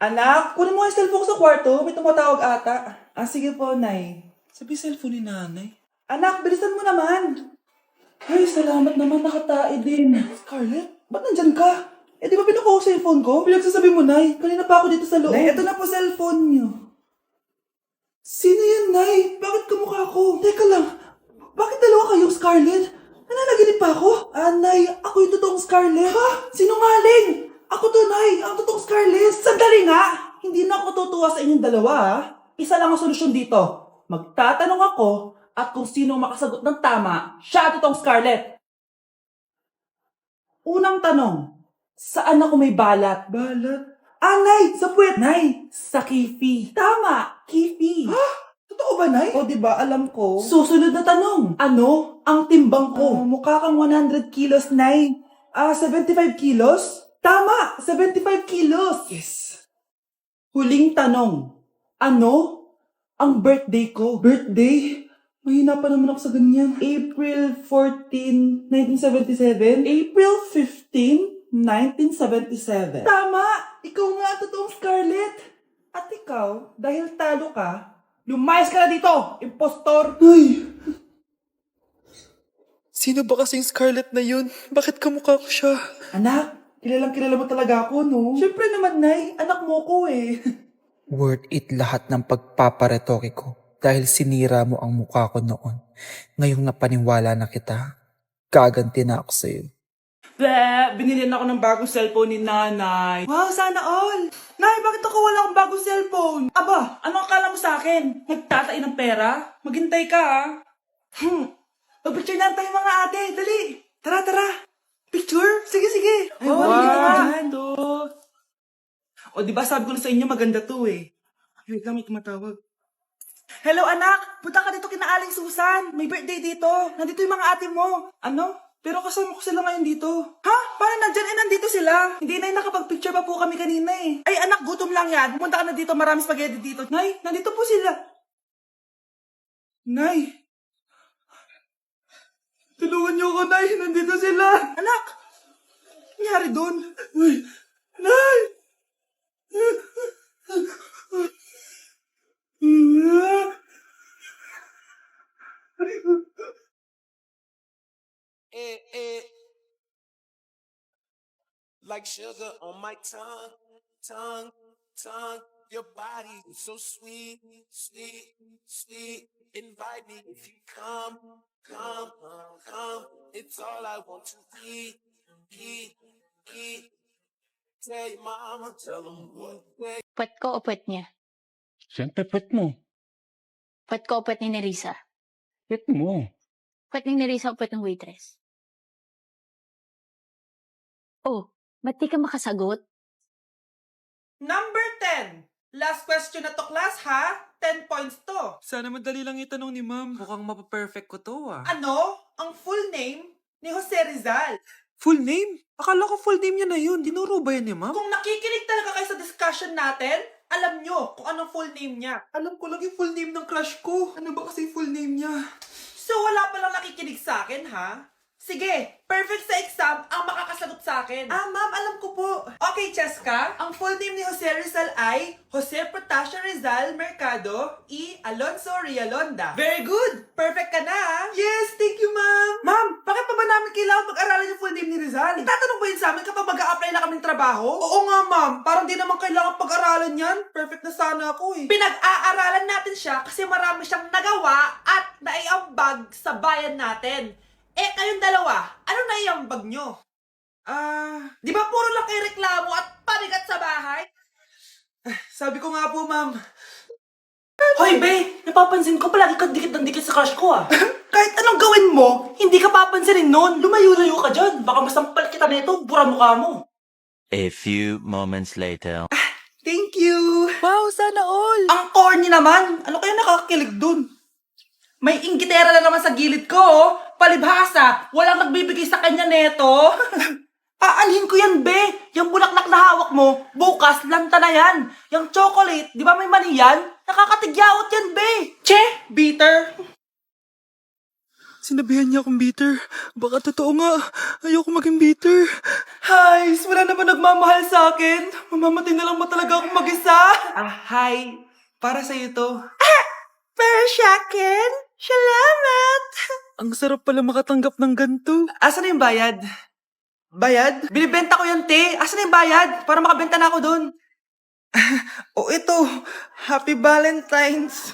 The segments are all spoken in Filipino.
Anak, kunin mo yung cellphone ko sa kwarto. May tumatawag ata. Sige po, Nay. Sabi cellphone ni nanay. Anak, bilisan mo naman. Ay, salamat naman. Nakatae din. Scarlett, ba't nandyan ka? Di ba pinukuha ko sa cellphone ko? Pinagsasabi mo, Nay. Kanina pa ako dito sa loob. Nay, eto na po cellphone niyo. Sino yan, Nay? Bakit kamukha ko? Teka lang. Bakit dalawa kayo, Scarlett? Nananaginip pa ako? Nay, ako yung totoong Scarlett. Ha? Sinungaling! Ako to, Nay. Ang totoong Scarlett. Sandali nga! Hindi na ako tutuwa sa inyong dalawa, ha? Isa lang ang solusyon dito. Magtatanong ako at kung sino makasagot ng tama, siya ang totoong Scarlett. Unang tanong, saan ako may balat? Balat? Nay! Sa puwet! Nay! Sa kifi. Tama! Kifi. Ha? Totoo ba, Nay? O, diba? Alam ko. Susunod na tanong. Ano ang timbang ko? Mukha kang 100 kilos, Nay. 75 kilos? Tama! 75 kilos! Yes. Huling tanong. Ano ang birthday ko? Birthday? Mahina pa naman ako sa ganyan. April 14, 1977? April 15, 1977. Tama! Ikaw nga ang totoong Scarlett. At ikaw, dahil talo ka, lumayas ka na dito, impostor! Ay! Sino ba kasing Scarlett na yun? Bakit kamukha ko siya? Anak, kilalang kilala mo talaga ako, no? Siyempre naman, Nay. Anak mo ko eh. Worth it lahat ng pagpaparetoke ko dahil sinira mo ang mukha ko noon. Ngayong napaniwala na kita, gaganti na ako sa'yo. Binili na ako ng bagong cellphone ni Nanay. Wow, sana all! Nay, bakit ako wala akong bagong cellphone? Aba, ano akala mo sa akin? Nagtatain ng pera? Maghintay ka, ha? Mag-picture na tayo mga ate. Dali! Tara, tara! Picture? Sige, sige! Ay, wow! O, diba sabi ko na sa inyo maganda to eh. Wait lang, may tumatawag. Hello, anak! Punta ka dito kina Aling Susan. May birthday dito. Nandito yung mga ate mo. Ano? Pero kasama ko sila ngayon dito. Ha? Paano nandyan? Nandito sila. Hindi na nakapag-picture pa po kami kanina eh. Ay, anak, gutom lang yan. Pumunta ka na dito. Marami spaghetti dito. Nay, nandito po sila. Nay. Tulungan niyo ako, Nay. Nandito sila. Anak! Ano nangyari doon? Nay! Like sugar on my tongue, tongue, tongue. Your body is so sweet, sweet, sweet. Invite me if you come, come, come. It's all I want to eat, eat, eat. Tell your mama, tell them what they. Puwet ko o puwet niya? Siyempre, pet mo. Puwet ko o puwet ni Nerissa? Pet mo. Puwet ni Nerissa o puwet ng waitress? Oh, ba't di ka makasagot? Number 10. Last question na to, class, ha? 10 points to. Sana madali lang itanong ni ma'am. Mukhang mapaperfect ko to Ano ang full name ni Jose Rizal? Full name? Akala ko full name niya na yun. Dinuro ba yan ni ma'am? Kung nakikinig talaga kayo sa discussion natin, alam nyo kung anong full name niya. Alam ko lang yung full name ng crush ko. Ano ba kasi full name niya? So wala palang nakikinig sa akin, ha? Sige, perfect sa exam ang makakasagot sa akin. Ma'am, alam ko po. Okay, Cheska, ang full name ni Jose Rizal ay Jose Protasio Rizal Mercado E. Alonso Rialonda. Very good! Perfect ka na, ha? Yes, thank you, ma'am. Ma'am, bakit pa ba namin kailangan pag-aralan yung full name ni Rizal? Itatanong ba yun sa amin kapag mag-a-apply na kaming trabaho? Oo nga, ma'am. Parang di naman kailangan pag-aralan yan. Perfect na sana ako, eh. Pinag-aaralan natin siya kasi marami siyang nagawa at naiambag sa bayan natin. Kayong dalawa, ano naiambag nyo? Di ba puro lang kayo reklamo at panigat sa bahay? Sabi ko nga po, ma'am. Hoy, be! Napapansin ko palagi kang dikit ng dikit sa crush ko, ah. Kahit anong gawin mo, hindi ka papansinin nun. Lumayo-layo ka dyan. Baka masampal kita nito, bura mukha mo. A few moments later. Thank you! Wow, sana all! Ang corny naman! Ano kaya nakakakilig dun? May inggitera na naman sa gilid ko, oh. Palibhasa, walang nagbibigay sa kanya neto. Aanhin ko yan, be. Yung bulaklak na hawak mo, bukas, lanta na yan. Yung chocolate, di ba may mani yan? Nakakatigyawat yan, be. Che, bitter. Sinabihan niya akong bitter. Baka totoo nga. Ayoko maging bitter. Hays, wala naman nagmamahal sa akin. Mamamatay na lang ba talaga akong mag-isa? Hi. Para sa'yo to. Para sa akin? Salamat. Ang sarap pala makatanggap ng ganito. Asa na yung bayad? Bayad? Binibenta ko yung te. Asa na yung bayad? Para makabenta na ako doon. Oh, ito. Happy Valentine's.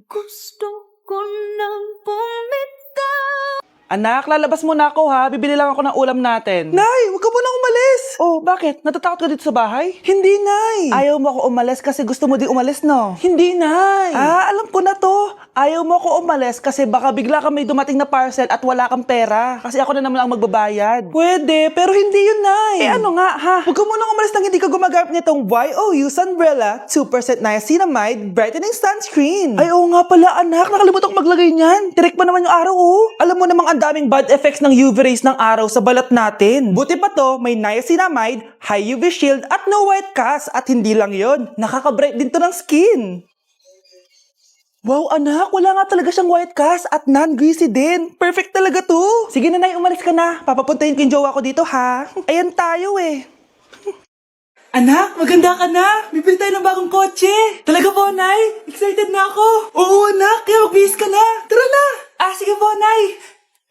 Gusto ko nang bumitaw. Anak, lalabas muna ako ha. Bibili lang ako ng ulam natin. Nay, huwag ka muna umalis. Oh, bakit? Natatakot ka dito sa bahay? Hindi, Nay. Ayaw mo ako umalis kasi gusto mo di umalis, no? Hindi, Nay. Alam ko na to. Ayaw mo ako umalis kasi baka bigla ka may dumating na parcel at wala kang pera. Kasi ako na naman ang magbabayad. Pwede, pero hindi yun, Nay. Ano nga, ha? Huwag ka muna umalis nang hindi ka gumagamit nitong YOU Sunbrella 2% Niacinamide Brightening Sunscreen. Ay, oo nga pala, anak. Nakalimutan ko maglagay niyan. Direct pa naman yung araw, oh. Alam mo namang ang daming bad effects ng UV rays ng araw sa balat natin. Buti pa to, may niacinamide, high UV shield at no white cast. At hindi lang yon, nakaka-bright din to ng skin. Wow, anak. Wala nga talaga siyang white cast at non-greasy din. Perfect talaga to. Sige na, Nay. Umalis ka na. Papapuntahin ko yung jowa ko dito, ha? Ayan tayo, eh. Anak, maganda ka na. Bibili tayo ng bagong kotse. Talaga po, Nay? Excited na ako. Oo, anak. Kaya magbihis ka na. Tara na. Sige po, Nay.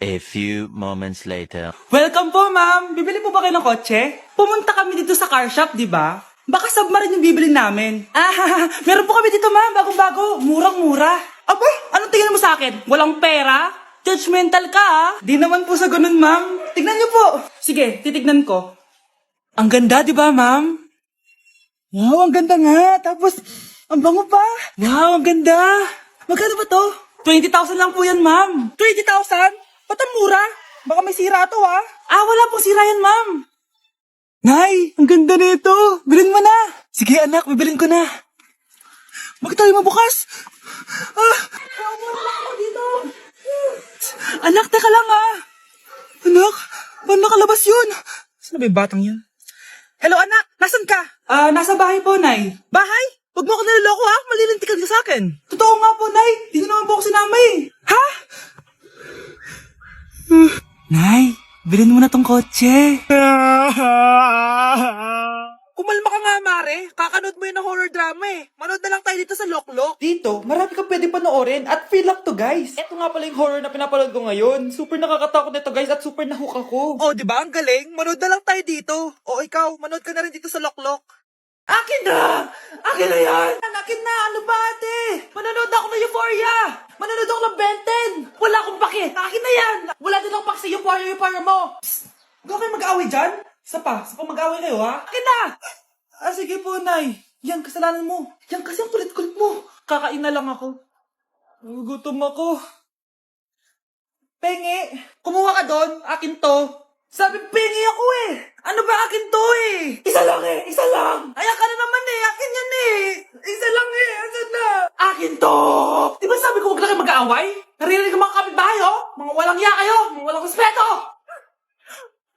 A few moments later. Welcome po, ma'am. Bibili po ba kayo ng kotse? Pumunta kami dito sa car shop, di ba? Baka submarine yung bibili namin. Meron po kami dito, ma'am. Bagong-bago. Murang-mura. Aba, anong tingin mo sa akin? Walang pera? Judgmental ka, ah. Di naman po sa ganun, ma'am. Tignan niyo po. Sige, titignan ko. Ang ganda, di ba, ma'am? Wow, ang ganda nga. Tapos, ang bango pa. Wow, ang ganda. Magkano ba to? 20,000 lang po yan, ma'am. 20,000? Ba't ang mura? Baka may sira to, ah. Wala pong sira yan, ma'am. Nay, ang ganda nito. Bilhin mo na. Sige, anak, bibilin ko na. Bakit tayo mabukas? Wala ako dito. Anak, teka lang, ah. Anak, paano nakalabas yun? Saan na ba yung batang yun? Hello, anak. Nasaan ka? Nasa bahay po, Nay. Bahay? Huwag mo ako naloloko, ha? Malilintikan ka sa akin. Totoo nga po, Nay. Di naman po ako sinama, eh. Ha? Nay, bilhin mo na tong kotse. Kumalma ka nga, Mare. Kakanood mo yun ng horror drama, eh. Manood na lang tayo dito sa Loklok. Dito, marami kang pwede panoorin at feel up to, guys. Ito nga pala yung horror na pinapanood ko ngayon. Super nakakatakot nito, guys, at super nahook ako. Oh, di ba? Ang galing. Manood na lang tayo dito. O ikaw, manood ka na rin dito sa Loklok. Akin na! Akin na yan! Akin na! Ano ba, ate? Manonood ako ng Euphoria! Manonood ako ng Ben 10! Wala akong pake! Akin na yan! Wala din akong pake sa Euphoria mo! Psst! Huwag kayo mag-away dyan. Isa pa mag-away kayo, ha? Akin na! Sige po, Nay. Yan, kasalanan mo. Yan kasi ang kulit-kulit mo. Kakain na lang ako. Gutom ako. Pengi! Kumuha ka doon. Akin to. Sabi pengi ako eh! Ano ba akin to eh? Isa lang eh! Isa lang! Ayan ka na naman eh. Akin yan eh. Isa lang eh! Asan na? Akin to. Di ba sabi ko huwag lang kayo mag-aaway? Naririnig ang mga kapitbahay, oh. Mga walang iya kayo. Mga walang respeto.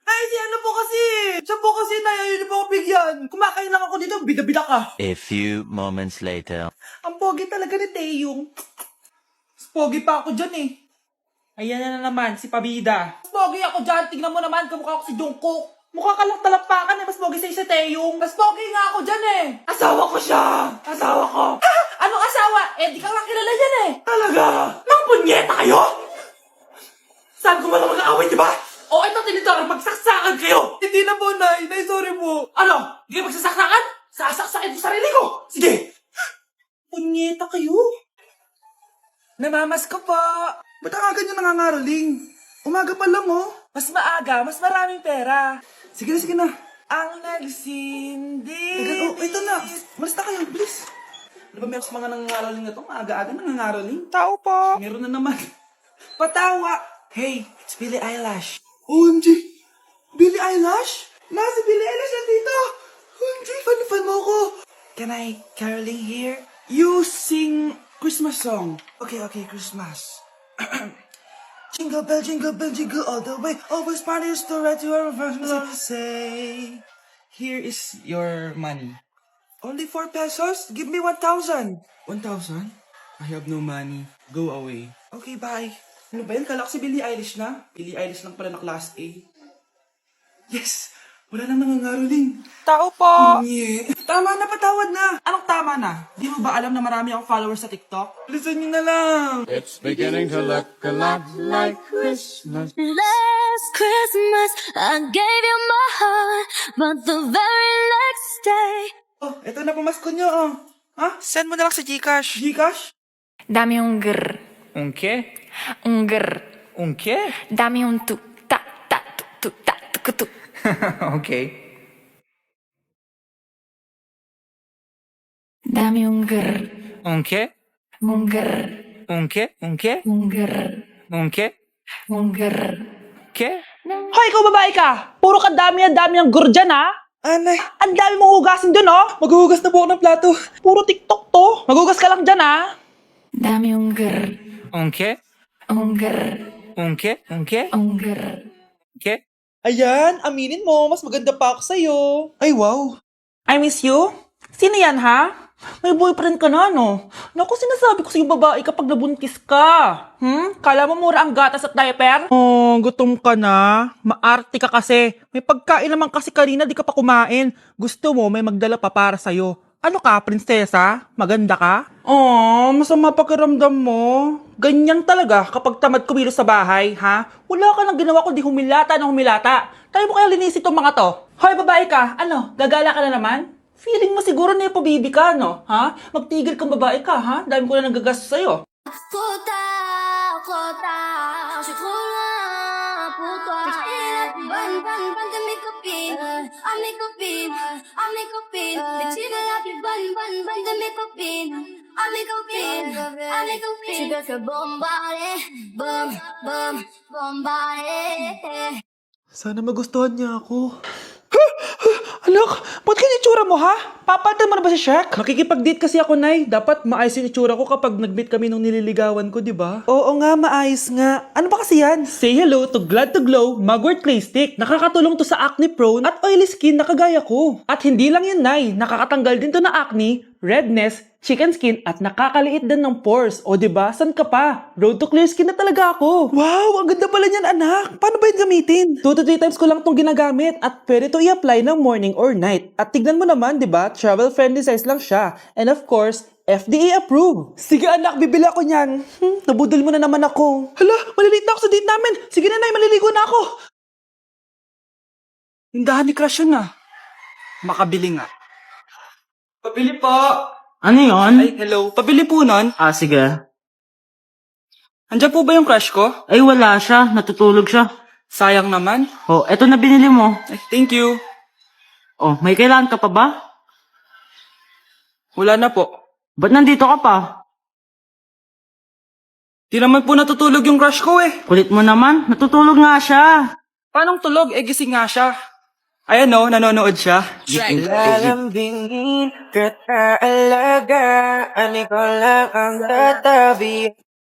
Ay, si ano po kasi! Siya po kasi na yun po ako bigyan! Kumakain lang ako dito. Bida-bida ka. A few moments later. Ang pogi talaga ni Taeyong. Mas pogi pa ako dyan eh. Ayan na naman, si Pabida. Mas pogi ako dyan! Tignan mo naman, kamukha ako si Jungkook! Mukha ka lang talapakan eh. Mas pogi sa'yo si Taeyong. Mas pogi nga ako dyan eh! Asawa ko siya. Asawa ko. Anong asawa? Eh, di ka nga kilala yan eh! Talaga? Mga punyeta kayo? Saan ko man mag-aaway, di ba? O ito, tinitora, magsaksakan kayo. Hindi na po, Nay! Nay, sorry po! Ano? Hindi kayo magsasaksakan? Sasaksakin ko sarili ko. Sige. Punyeta kayo. Namamas ko po! Ba't ang ganyan nangangaroling? Umaga pa lang, oh. Mas maaga, mas maraming pera! Sige na. Ang nagsindi! Oh, ito na. Malis na kayo, bilis. Ano ba meron sa mga nangangaroling na to? Maaga-aga nangangaroling. Tao po! Meron na naman. Patawa! Hey, it's Billie Eilish! OMG! Billie Eilish? Nasa Billie Eilish na dito! OMG, fan mo ko! Can I caroling here? You sing Christmas song. Okay, Christmas. Jingle bell, jingle all the way. Always parties to right to our first love. Say, here is your money. Only 4 pesos? Give me 1,000. 1,000? I have no money. Go away. Okay, bye. Ano ba yan? Kala ko si Billie Eilish na. Billie Eilish lang pala na class A. Yes! Wala nang nangangaroling. Tao po! Tama na, patawad na. Anong tama na? Di mo ba alam na marami akong followers sa TikTok? Listen nyo na lang. It's beginning to look a lot like Christmas. Last Christmas, I gave you my heart, but the very next day, Oh, eto na pamasko nyo, oh. Ha? Send mo na lang sa Gcash. Gcash? Dami un grr, Un qué? un grr. Un qué? Dami un tu, ta, ta, tu, ta, tu, tu. Okay. Dami un grr, Un qué? un grr, Un qué? Un qué? un grr, Un qué? un grr. ¿Qué? Hoy, ikaw babae ka! Puro ka dami ang gur dyan, ha? Anay, Ang dami mong hugasin dun, oh! maghuhugas na po ako ng plato. Puro TikTok to! Maghugas ka lang dyan, ha? Dami un grr, Un qué? un grr, Un qué? Un qué? un grr. ¿Qué? Ayan, aminin mo, mas maganda pa ako sa'yo. Ay, wow. I miss you? Sino yan, ha? May boyfriend ka na, no? Naku, sinasabi ko sa'yo babae kapag nabuntis ka. Kala mo mura ang gatas at diaper? Oh, gutom ka na. Maarte ka kasi. May pagkain naman kasi kanina, di ka pa kumain. Gusto mo, may magdala pa para sa'yo. Ano ka, prinsesa? Maganda ka? Oh, masama pakiramdam mo. Ganyan talaga kapag tamad kumilos sa bahay, ha? Wala ka nang ginawa kundi humilata ng humilata. Tayo mo kaya linisin tong mga to. Hoy, babae ka. Ano, gagala ka na naman? Feeling mo siguro na ipabibi ka, no? Ha? Magtigil kang babae ka, ha? Dami ko na nagagastos sa'yo. kota, kota, si kula, puto, ban, ban, ban, make up in, I make up in, I make up in, the chica like ban, ban, ban, make up in, I make up in, I make up in, she got her bombare, bum, bum, bombare. Sana magustuhan niya ako. Anak, ba't kaya itsura mo, ha? Papalitan mo na ba si Shrek? Makikipag-date kasi ako, Nay. Dapat maayos yung itsura ko kapag nag-meet kami nung nililigawan ko, di ba? Oo nga, maayos nga. Ano ba kasi yan? Say hello to Glad to Glow Mugwort Clay Stick. Nakakatulong to sa acne prone at oily skin na kagaya ko. At hindi lang yun, Nay. Nakakatanggal din to ng acne, redness, chicken skin at nakakaliit din ng pores. O di ba? San ka pa? Road to clear skin na talaga ako. Wow, ang ganda pala niyan, anak. Paano ba yun gamitin? 2 to 3 times ko lang itong ginagamit at pwede to i-apply ng morning or night. At tignan mo naman, di ba? Travel-friendly size lang siya. And of course, FDA approved. Sige anak, bibili ako niyan. Nabudol mo na naman ako. Hala, malilate na ako sa date namin. Sige na, Nay, maliligo na ako. Tindahan ni Crush yun ah. Makabili nga. Pabili po. Ano yon? Ay, hello. Pabili po nun. Ah, sige. Andiyan po ba yung crush ko? Ay, wala siya. Natutulog siya. Sayang naman. Oh, eto na binili mo. Ay, thank you. Oh, may kailangan ka pa ba? Wala na po. Ba't nandito ka pa? Di naman po natutulog yung crush ko eh. Kulit mo naman. Natutulog nga siya. Paanong tulog? Eh, gising nga siya. Ayan o, nanonood siya. Lalambingin, kataalagaan, ikaw lang ang tatabi.